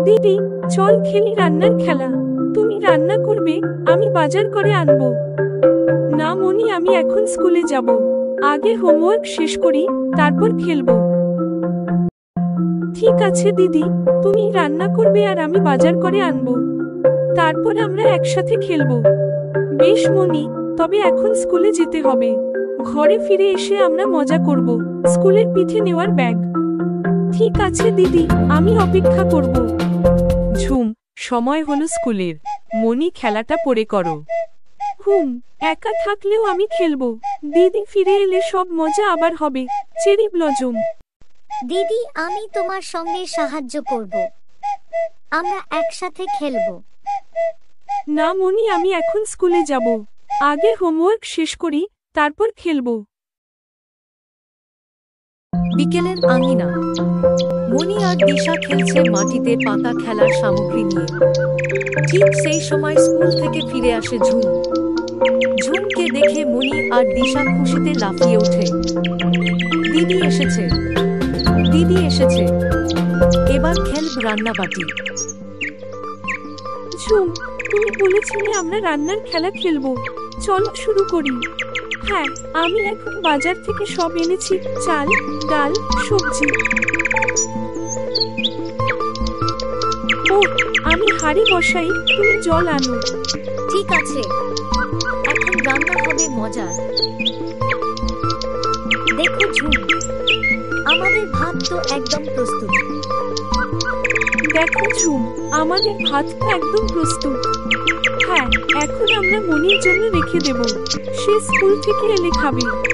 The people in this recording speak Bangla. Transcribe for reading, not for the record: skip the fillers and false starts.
দিদি, চল খেলি রান্নার খেলা। তুমি রান্না করবে, আমি বাজার করে আনবো। না মনি, আমি এখন স্কুলে যাব। আগে হোমওয়ার্ক শেষ করি, তারপর খেলবো। ঠিক আছে দিদি, তুমি রান্না করবে আর আমি বাজার করে আনবো। তারপর আমরা একসাথে খেলবো। বেশ মনি, তবে এখন স্কুলে যেতে হবে। ঘরে ফিরে এসে আমরা মজা করব। স্কুলের পিঠে নেওয়ার ব্যাগ। ঠিক আছে দিদি, আমি অপেক্ষা করব। ঝুম, সময় হলো স্কুলের। মনি, খেলাটা পরে করো। হুম, একা থাকলেও আমি খেলবো। দিদি ফিরে এলে সব মজা আবার হবে। Cherry blossom. দিদি, আমি তোমার সঙ্গে সাহায্য করব। আমরা একসাথে খেলব। না মনি, আমি এখন স্কুলে যাব। আগে হোমওয়ার্ক শেষ করি, তারপর খেলবো। বিকেলের আঙিনা। মনি আর দিশা খেলছে মাটিতে পাতা খেলার সামগ্রী নিয়ে। ঠিক সেই সময় স্কুল থেকে ফিরে আসে ঝুম। ঝুমকে দেখে মনি আর দিশা খুশিতে লাফিয়ে ওঠে। দিদি এসেছে, দিদি এসেছে। এবার খেলব রান্নাবাটি। ঝুম, তুমি বলেছিলে আমরা রান্নার খেলা খেলবো। চলো শুরু করি। হ্যাঁ, আমি এখন বাজার থেকে সব এনেছি, চাল, ডাল, সবজি। ও, আমি হাঁড়ি বসাই, তুমি জল আনো। ঠিক আছে, এখন রান্না হবে মজার। দেখো ঝুম, আমাদের ভাত তো একদম প্রস্তুত। দেখো ঝুম, আমাদের ভাত তো একদম প্রস্তুত। হ্যাঁ, এখন আমরা মনির জন্য রেখে দেব। সে স্কুল থেকে এলে খাবে।